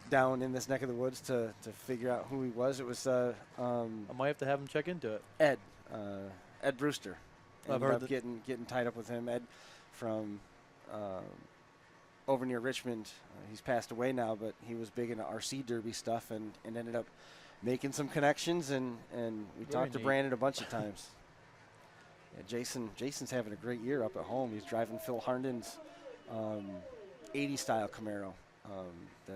down in this neck of the woods to figure out who he was. It was I might have to have him check into it. Ed Brewster. I've Ended heard up that. getting tied up with him. Ed from over near Richmond. He's passed away now, but he was big into RC Derby stuff and ended up making some connections. And we talked to neat. Brandon a bunch of times. Yeah, Jason's having a great year up at home. He's driving Phil Harnden's 80 style Camaro, the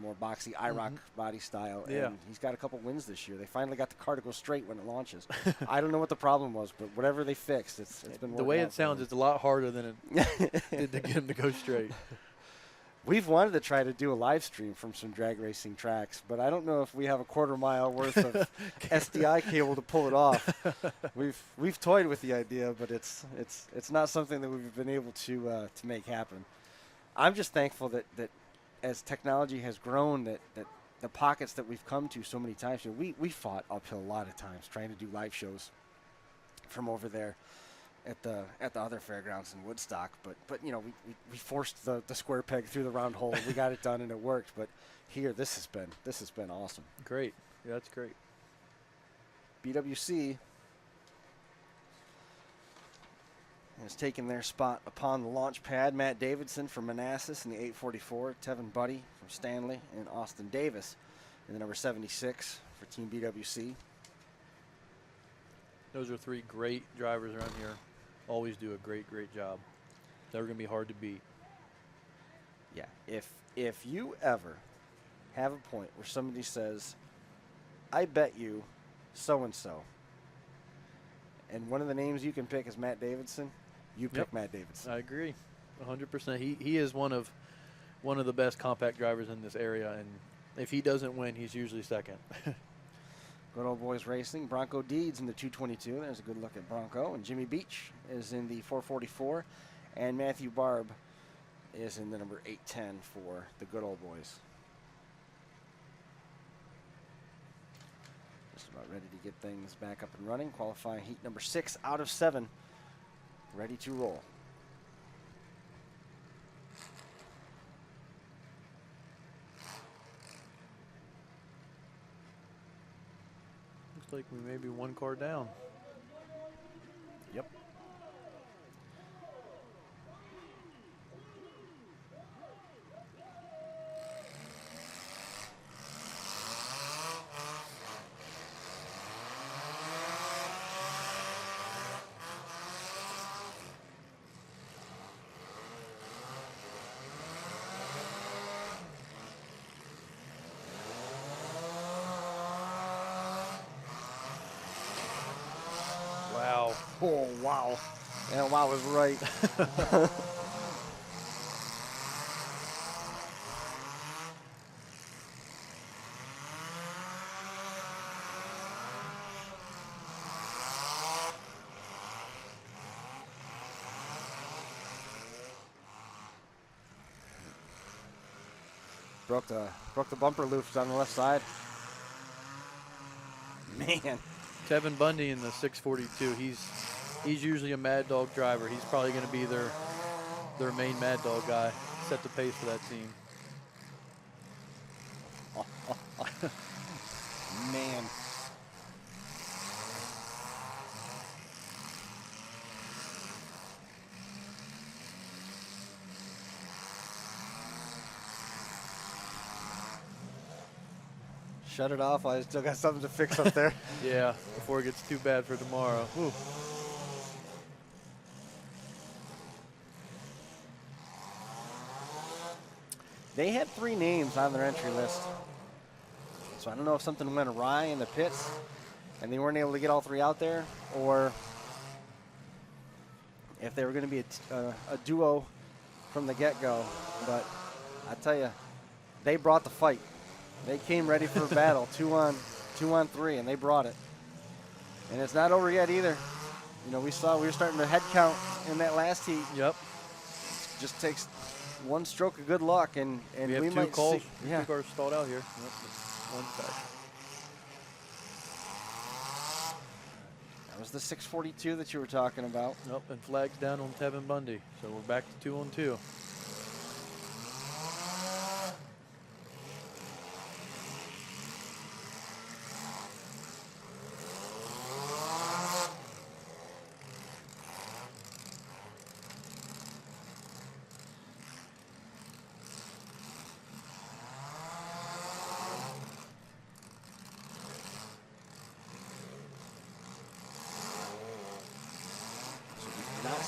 more boxy IROC body style. Yeah. And he's got a couple wins this year. They finally got the car to go straight when it launches. I don't know what the problem was, but whatever they fixed, it's been working The way out it for sounds, them. it's a lot harder than it did to get him to go straight. We've wanted to try to do a live stream from some drag racing tracks, but I don't know if we have a quarter-mile worth of SDI cable to pull it off. We've toyed with the idea, but it's not something that we've been able to make happen. I'm just thankful that as technology has grown, that the pockets that we've come to so many times. You know, we fought uphill a lot of times trying to do live shows from over there at the other fairgrounds in Woodstock, but you know, we forced the square peg through the round hole. We got it done and it worked. But here, this has been awesome. Great. Yeah, that's great. BWC has taken their spot upon the launch pad. Matt Davidson from Manassas in the 844, Tevin Buddy from Stanley, and Austin Davis in the number 76 for Team BWC. Those are three great drivers around here. Always do a great job. They're going to be hard to beat. Yeah, if you ever have a point where somebody says, I bet you so-and-so, and one of the names you can pick is Matt Davidson, you pick Matt Davidson. I agree 100%. He is one of the best compact drivers in this area, and if he doesn't win, he's usually second. Good Old Boys Racing, Bronco Deeds in the 222. There's a good look at Bronco. And Jimmy Beach is in the 444. And Matthew Barb is in the number 810 for the Good Old Boys. Just about ready to get things back up and running. Qualifying heat number 6 out of 7. Ready to roll. Looks like we may be one car down. Yep. Wow. Oh, wow. Yeah, wow was right. Broke the bumper loops on the left side. Man. Tevin Bundy in the 642. He's usually a Mad Dog driver. He's probably going to be their main Mad Dog guy. Set the pace for that team. Man. Shut it off. I still got something to fix up there. Yeah, before it gets too bad for tomorrow. Whew. They had 3 names on their entry list. So I don't know if something went awry in the pits and they weren't able to get all 3 out there, or if they were going to be a duo from the get-go. But I tell you, they brought the fight. They came ready for a battle, 2 on 3, and they brought it. And it's not over yet either. You know, we were starting to head count in that last heat. Yep. It just takes one stroke of good luck, and We have might two calls. see. Yeah. 2 cars stalled out here. Yep. One side. That was the 642 that you were talking about. Nope, and flags down on Tevin Bundy. So we're back to 2 on 2.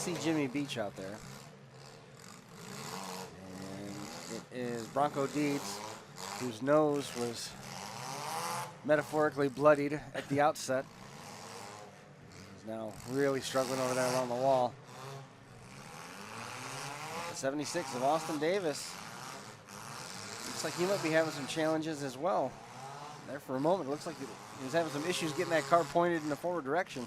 see Jimmy Beach out there. And it is Bronco Deeds, whose nose was metaphorically bloodied at the outset. He's now really struggling over there along the wall. The 76 of Austin Davis. Looks like he might be having some challenges as well. There for a moment, it looks like he was having some issues getting that car pointed in the forward direction.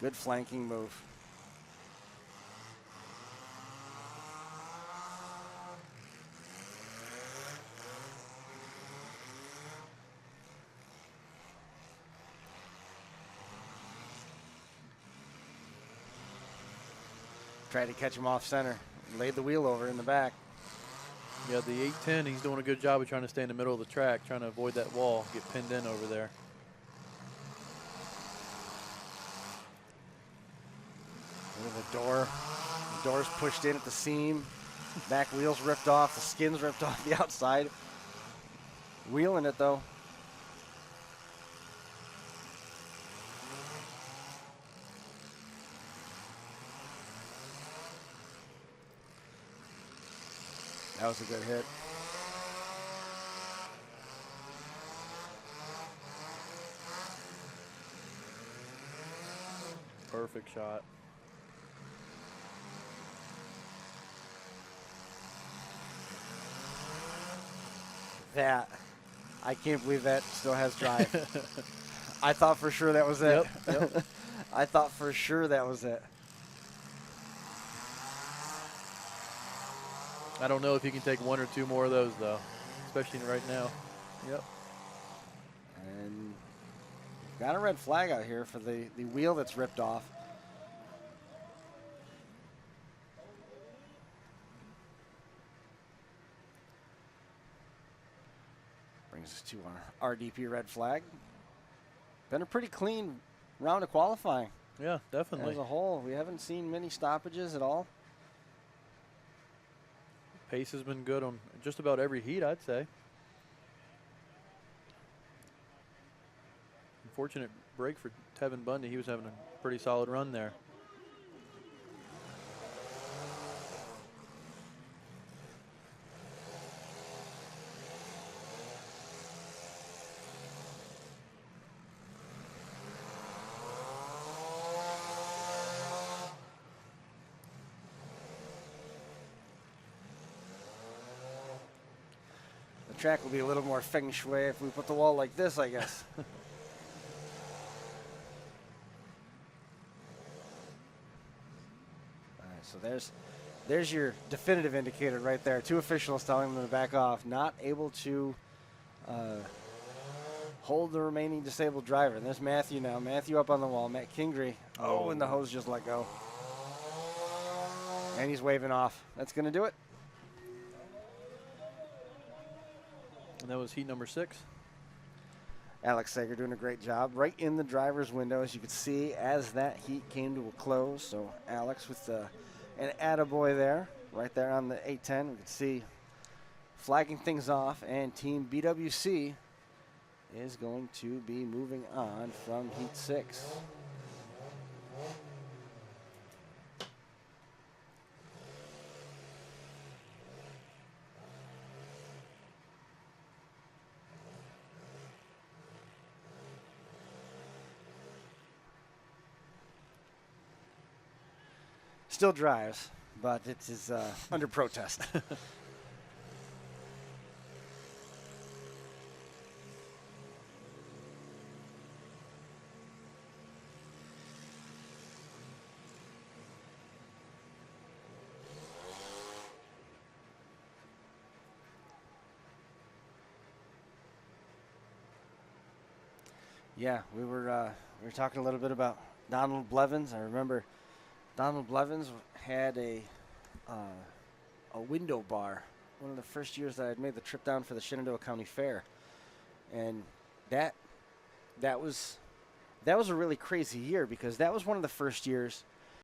Good flanking move. Tried to catch him off center. Laid the wheel over in the back. Yeah, the 810, he's doing a good job of trying to stay in the middle of the track, trying to avoid that wall, get pinned in over there. Look at the door. The door's pushed in at the seam. Back wheel's ripped off. The skin's ripped off the outside. Wheeling it, though. That was a good hit. Perfect shot. That, I can't believe that still has drive. I thought for sure that was it. Yep. I thought for sure that was it. I don't know if he can take one or two more of those, though, especially right now. Yep. And got a red flag out here for the wheel that's ripped off. Brings us to our RDP red flag. Been a pretty clean round of qualifying. Yeah, definitely. As a whole, we haven't seen many stoppages at all. Pace has been good on just about every heat, I'd say. Unfortunate break for Tevin Bundy. He was having a pretty solid run there. Track will be a little more feng shui if we put the wall like this, I guess. All right, so there's your definitive indicator right there. Two officials telling them to back off. Not able to hold the remaining disabled driver. And there's Matthew now. Matthew up on the wall. Matt Kingry. Oh, and the hose just let go. And he's waving off. That's going to do it. And that was heat number 6. Alex Sager doing a great job right in the driver's window, as you could see, as that heat came to a close. So Alex with an attaboy there, right there on the 810. We could see flagging things off, and Team BWC is going to be moving on from heat 6. Still drives, but it is under protest. Yeah, we were talking a little bit about Donald Blevins. I remember Donald Blevins had a window bar one of the first years that I'd made the trip down for the Shenandoah County Fair, and that was a really crazy year, because that was one of the first years